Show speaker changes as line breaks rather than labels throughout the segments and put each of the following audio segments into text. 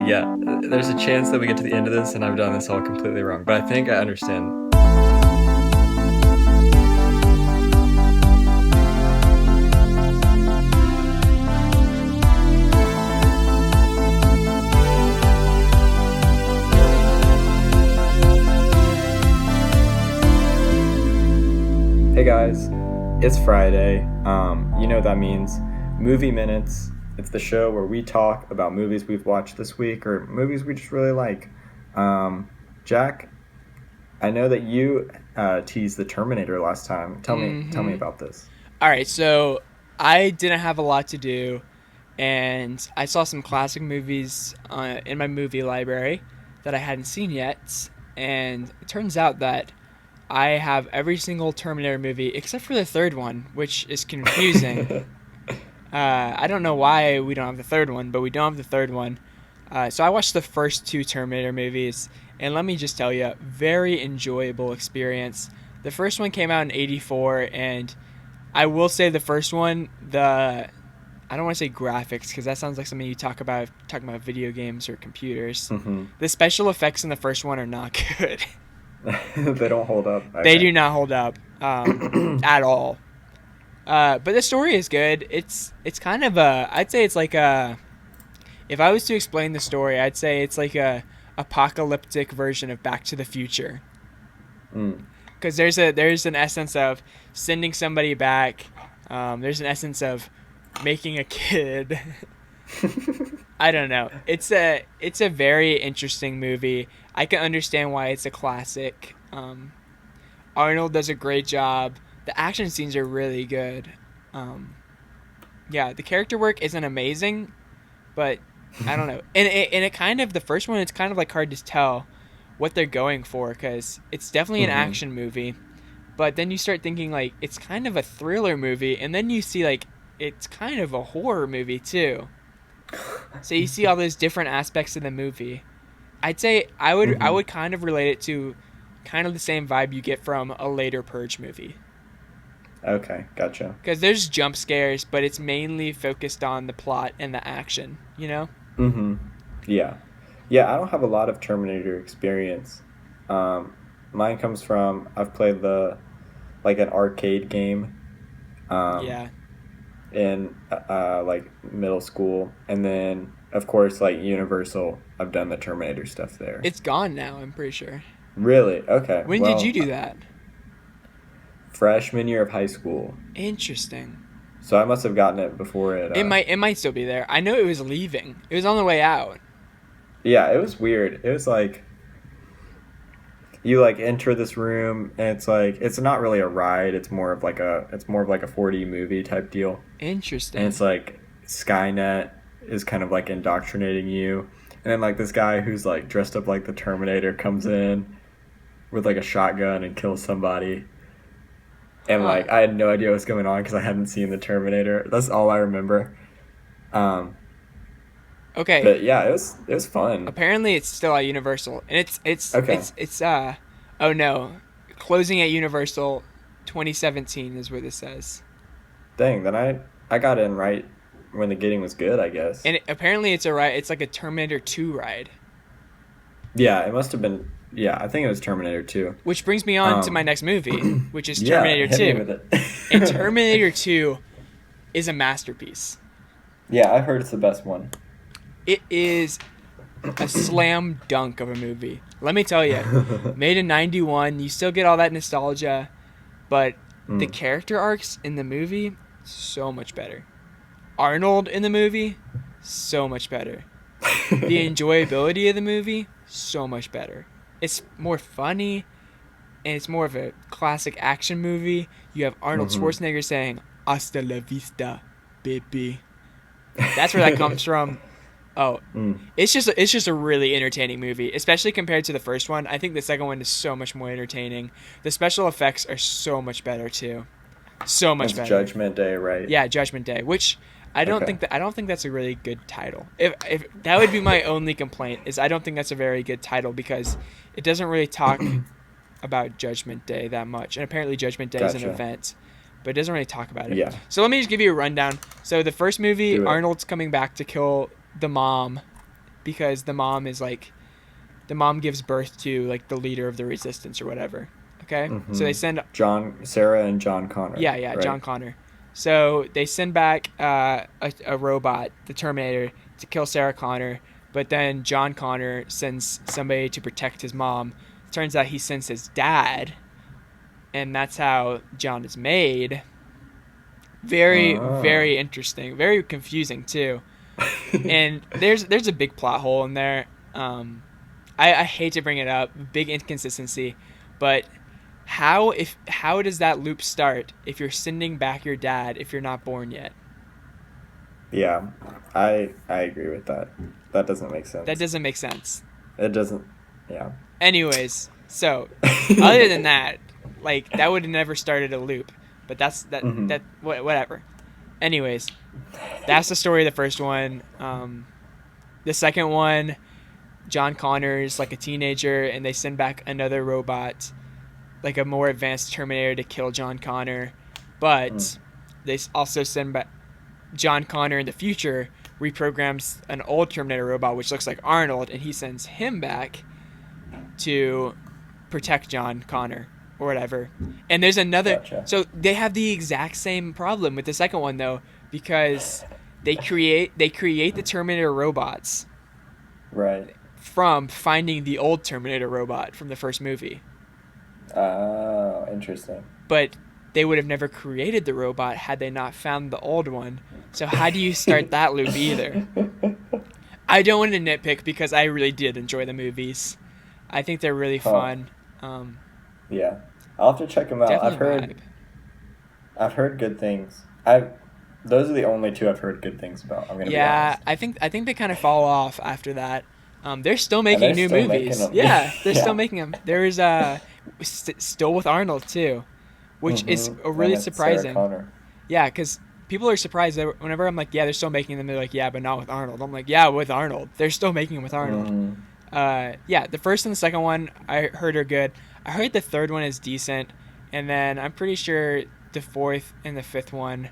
Yeah, there's a chance that we get to the end of this and I've done this all completely wrong, but I think I understand. Hey guys, it's Friday. You know what that means. Movie Minutes. It's the show where we talk about movies we've watched this week or movies we just really like. Jack, I know that you teased the Terminator last time. Tell me about this.
All right, so I didn't have a lot to do, and I saw some classic movies in my movie library that I hadn't seen yet, and it turns out that I have every single Terminator movie except for the third one, which is confusing. I don't know why we don't have the third one, but we don't have the third one. So I watched the first two Terminator movies, and let me just tell you, very enjoyable experience. The first one came out in '84, and I will say the first one, I don't want to say graphics because that sounds like something you talking about video games or computers.
Mm-hmm.
The special effects in the first one are not good.
They don't hold up. Okay.
They do not hold up at all. But the story is good. It's kind of I'd say it's like if I was to explain the story, I'd say it's like a apocalyptic version of Back to the Future. Because there's an essence of sending somebody back. There's an essence of making a kid. I don't know. It's a very interesting movie. I can understand why it's a classic. Arnold does a great job. The action scenes are really good. Yeah, the character work isn't amazing, but I don't know. And it kind of, the first one, it's kind of like hard to tell what they're going for because it's definitely an action movie. But then you start thinking like it's kind of a thriller movie, and then you see like it's kind of a horror movie too. So you see all those different aspects of the movie. I'd say I would kind of relate it to kind of the same vibe you get from a later Purge movie.
Okay, gotcha.
Because there's jump scares, but it's mainly focused on the plot and the action, you know?
Mm-hmm. Yeah. Yeah, I don't have a lot of Terminator experience. Mine comes from, I've played an arcade game.
Yeah.
In like middle school, and then of course like Universal, I've done the Terminator stuff there.
It's gone now, I'm pretty sure.
Really? Okay.
When did you do that?
Freshman year of high school.
Interesting.
So I must have gotten it before it.
It might still be there. I know it was leaving. It was on the way out.
Yeah, it was weird. It was like you like enter this room and it's like it's not really a ride. It's more of like a 4D movie type deal.
Interesting.
And it's like Skynet is kind of like indoctrinating you, and then like this guy who's like dressed up like the Terminator comes in with like a shotgun and kills somebody. And like I had no idea what was going on because I hadn't seen the Terminator. That's all I remember.
Okay.
But yeah, it was fun.
Apparently, it's still at Universal, and it's
okay.
It's oh no, closing at Universal, 2017 is what this says.
Dang, then I got in right when the getting was good, I guess.
And apparently, it's a ride. It's like a Terminator 2 ride.
Yeah, it must have been. Yeah, I think it was Terminator 2.
Which brings me on to my next movie, which is
yeah,
Terminator 2.
Hit me with it.
And Terminator 2 is a masterpiece.
Yeah, I heard it's the best one.
It is a slam dunk of a movie. Let me tell you, made in '91, you still get all that nostalgia, but the character arcs in the movie, so much better. Arnold in the movie, so much better. The enjoyability of the movie, so much better. It's more funny, and it's more of a classic action movie. You have Arnold Schwarzenegger saying, "Hasta la vista, baby." That's where that comes from. Oh, it's just a really entertaining movie, especially compared to the first one. I think the second one is so much more entertaining. The special effects are so much better too, so much better.
Judgment Day, right?
Yeah, Judgment Day, which I don't think that's a really good title. If that would be my only complaint is I don't think that's a very good title because it doesn't really talk about Judgment Day that much, and apparently Judgment Day is an event. But it doesn't really talk about it.
Yeah.
So let me just give you a rundown. So the first movie, Arnold's coming back to kill the mom because the mom gives birth to like the leader of the resistance or whatever. Okay, so they send
Sarah and John Connor,
yeah,
right?
John Connor. So they send back a robot, the Terminator, to kill Sarah Connor, but then John Connor sends somebody to protect his mom. Turns out he sends his dad, and that's how John is made. Very,
Oh.
very interesting. Very confusing too. And there's a big plot hole in there. I hate to bring it up, big inconsistency, but how does that loop start if you're sending back your dad if you're not born yet?
Yeah, I agree with that. That doesn't make
That
sense.
doesn't make sense.
It doesn't. Yeah.
Anyways, so other than that, like that would have never started a loop. But
hmm
whatever. Anyways, that's the story of the first one. The second one, John Connor's like a teenager, and they send back another robot, like a more advanced Terminator, to kill John Connor.
Mm.
But they also send back John Connor in the future reprograms an old Terminator robot, which looks like Arnold, and he sends him back to protect John Connor or whatever. And there's another.
Gotcha.
So they have the exact same problem with the second one though, because they create the Terminator robots
Right.
from finding the old Terminator robot from the first movie.
Oh, interesting.
But they would have never created the robot had they not found the old one. So how do you start that loop either? I don't want to nitpick because I really did enjoy the movies. I think they're really
Huh.
fun. Um,
Yeah. I'll have to check them out.
Definitely a vibe.
I've heard good things. I've Those are the only two I've heard good things about. I'm gonna be
Yeah,
honest.
I think they kind of fall off after that. They're still
And
making
they're
new
still making
movies.
them.
Yeah, they're still
Yeah.
making them. There is still with Arnold too, which is
And
really
with Sarah
surprising.
Connor.
Yeah, because people are surprised that whenever I'm like, yeah, they're still making them. They're like, yeah, but not with Arnold. I'm like, yeah, with Arnold. They're still making them with Arnold.
Mm-hmm.
Yeah, the first and the second one I heard are good. I heard the third one is decent, and then I'm pretty sure the fourth and the fifth one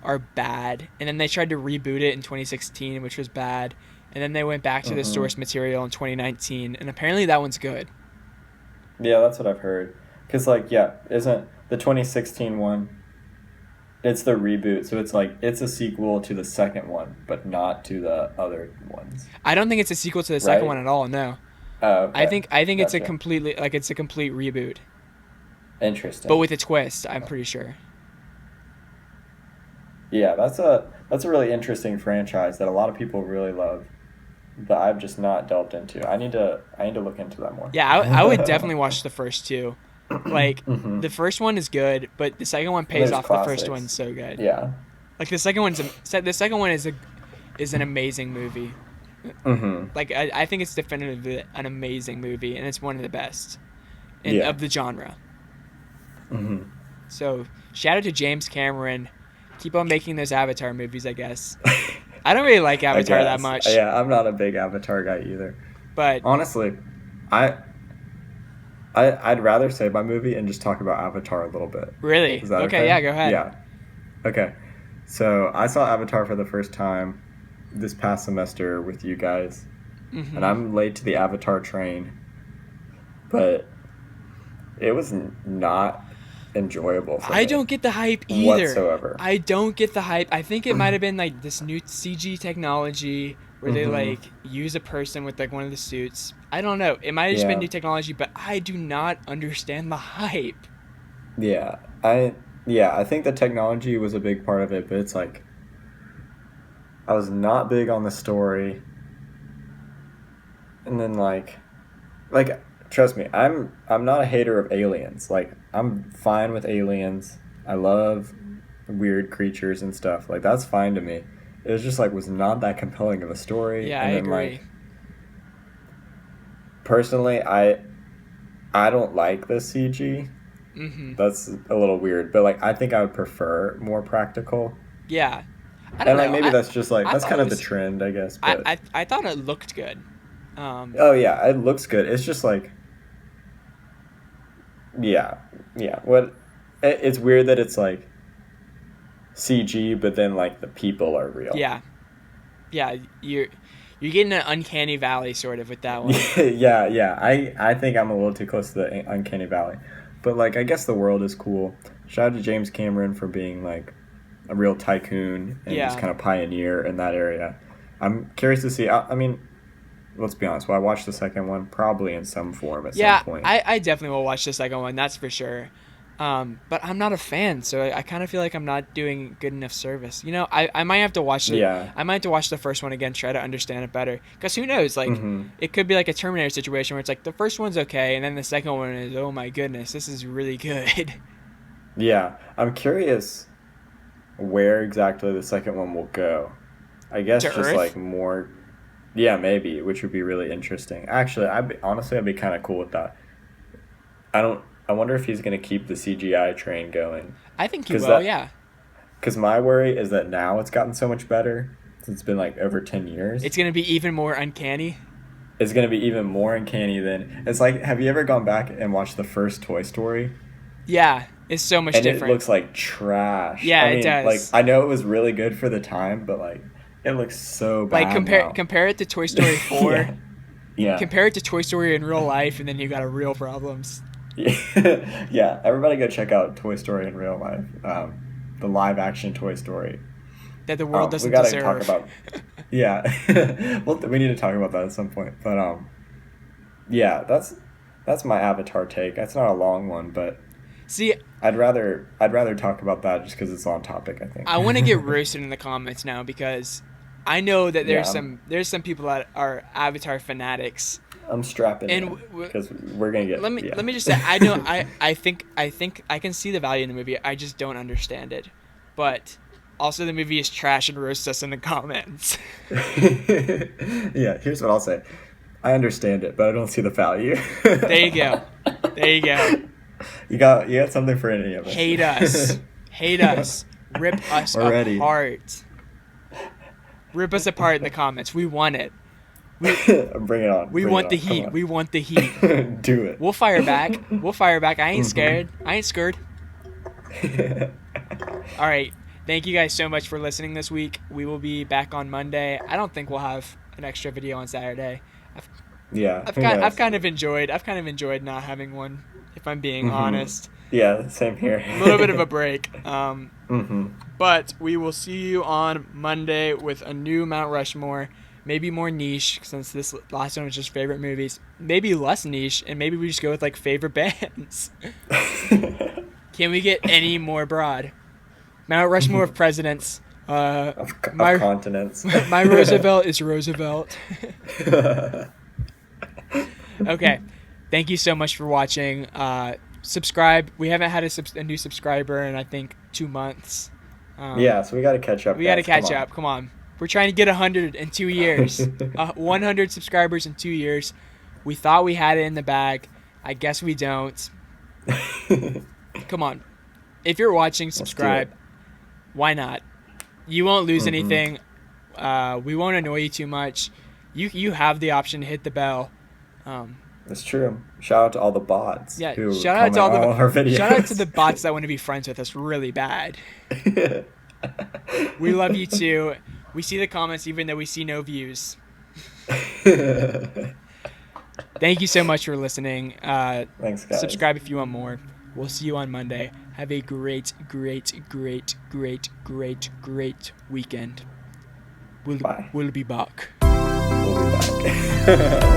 are bad. And then they tried to reboot it in 2016, which was bad. And then they went back to the
Mm-hmm.
source material in 2019, and apparently that one's good.
Yeah, that's what I've heard. Cause like, yeah, isn't the 2016 one? It's the reboot, so it's like it's a sequel to the second one, but not to the other ones,
I don't think it's a sequel to the second
right?
one at all. No,
Oh,
I
okay,
think I think it's a
gotcha.
completely like it's a complete reboot, but
Interesting.
with a twist. I'm pretty sure.
Yeah, that's a really interesting franchise that a lot of people really love, but I've just not delved into. I need to look into that more.
Yeah, I would definitely watch the first two. Like
hmm
the first one is good, but the second one
And
pays
there's
off the first one
classics.
so good.
Yeah.
Like the second one is an amazing movie.
hmm
Like I think it's definitively an amazing movie, and it's one of the best
Yeah.
of the genre.
hmm
So shout out to James Cameron. Keep on making those Avatar movies, I guess. I don't really like
I
Avatar that
guess.
much,
Yeah, I'm not a big Avatar guy either.
but
Honestly, I I'd rather say my movie and just talk about Avatar a little bit.
really,
Is that
okay,
okay?
yeah, go ahead.
Yeah. Okay. So I saw Avatar for the first time this past semester with you guys, and
Hmm.
I'm late to the Avatar train, but it was not enjoyable for
I
me
don't get the hype either.
whatsoever.
I don't get the hype. I think it might have been like this new CG technology where they
hmm
like use a person with like one of the suits. I don't know. It might have just been
Yeah.
new technology, but I do not understand the hype.
Yeah. I think the technology was a big part of it, but it's like I was not big on the story. And then like trust me, I'm not a hater of aliens. Like I'm fine with aliens. I love weird creatures and stuff. Like that's fine to me. It was just like was not that compelling of a story.
Yeah, I
And then
agree.
like personally, I don't like the CG.
Hmm.
That's a little weird, but like I think I would prefer more practical.
Yeah, I don't
And like
know.
maybe that's just like
I
that's
thought
kind
it
of the
was.
trend, I guess. But
I thought it looked good.
oh yeah, it looks good. It's just like yeah, yeah. It's weird that it's like CG, but then like the people are real.
Yeah, yeah. You're You're getting an uncanny valley sort of with that one.
Yeah. I think I'm a little too close to the uncanny valley, but like I guess the world is cool. Shout out to James Cameron for being like a real tycoon and just
Yeah.
kind of pioneer in that area. I'm curious to see. I mean, let's be honest. Will I watch the second one? Probably in some form at
Yeah,
some point.
I definitely will watch the second one, that's for sure. But I'm not a fan, so I kind of feel like I'm not doing good enough service. I might have to watch it.
Yeah.
I might have to watch the first one again, try to understand it better. Because who knows? Like,
Mm-hmm.
it could be like a Terminator situation where it's like the first one's okay, and then the second one is, oh my goodness, this is really good.
Yeah. I'm curious where exactly the second one will go. I guess
To
just
Earth?
like more. Yeah, maybe, which would be really interesting. Actually, honestly, I'd be kind of cool with that. I don't. I wonder if he's gonna keep the CGI train going.
I think you
'Cause
will,
that,
yeah.
because my worry is that now it's gotten so much better since it's been like over 10 years.
It's going to be even more uncanny.
It's gonna be even more uncanny than it's like. Have you ever gone back and watched the first Toy Story?
Yeah, it's so much
And
different.
it looks like trash.
Yeah,
I
it
mean,
does.
like I know it was really good for the time, but like it looks so bad
Like, compare
now.
compare it to Toy Story 4.
Yeah. Yeah.
Compare it to Toy Story in real life, and then you got a real problems.
Yeah, everybody go check out Toy Story in real life. The live action Toy Story.
That the world
We
doesn't
gotta
deserve.
talk about. Yeah, well, we need to talk about that at some point. But yeah, that's my Avatar take. That's not a long one, but
See,
I'd rather talk about that just because it's on topic. I think.
I want to get roasted in the comments now because I know that
Yeah,
there's some people that are Avatar fanatics.
I'm strapping
And
in because we're gonna get.
Let me
yeah.
let me just say I know I think I can see the value in the movie. I just don't understand it. But also the movie is trash and roast us in the comments.
Yeah, here's what I'll say. I understand it, but I don't see the value.
There you go. There you go.
You got something for any of us.
Hate us. Hate us. Rip us
We're ready.
apart. Rip us apart in the comments. We want it.
Bring it on.
We
Bring
want
it
the
on. Come
heat.
on.
We want the heat.
Do it.
We'll fire back. We'll fire back. I ain't
Mhm.
scared. I ain't scared. All right. Thank you guys so much for listening this week. We will be back on Monday. I don't think we'll have an extra video on Saturday.
Yeah.
I've kind of enjoyed not having one, if I'm being honest.
Yeah, same here.
A little bit of a break.
Mm-hmm.
But we will see you on Monday with a new Mount Rushmore. Maybe more niche, since this last one was just favorite movies. Maybe less niche, and maybe we just go with like favorite bands. Can we get any more broad? Mount Rushmore of presidents.
Of
My-
continents.
My Roosevelt is Roosevelt. Okay. Thank you so much for watching. Subscribe. We haven't had a new subscriber in, I think, 2 months.
Yeah, so we got to catch up.
We got to
guys.
catch up. Come on. We're trying to get 100 in 2 years. 100 subscribers in 2 years. We thought we had it in the bag. I guess we don't. Come on. If you're watching, subscribe. Why not? You won't lose anything. We won't annoy you too much. You have the option to hit the bell.
That's true. Shout out to all the bots.
Yeah,
who
shout out to all
comment on our videos.
shout out to the bots that want to be friends with us really bad. We love you too. We see the comments even though we see no views. Thank you so much for listening.
Thanks, guys.
Subscribe if you want more. We'll see you on Monday. Have a great weekend.
Bye.
We'll be back.
We'll be back.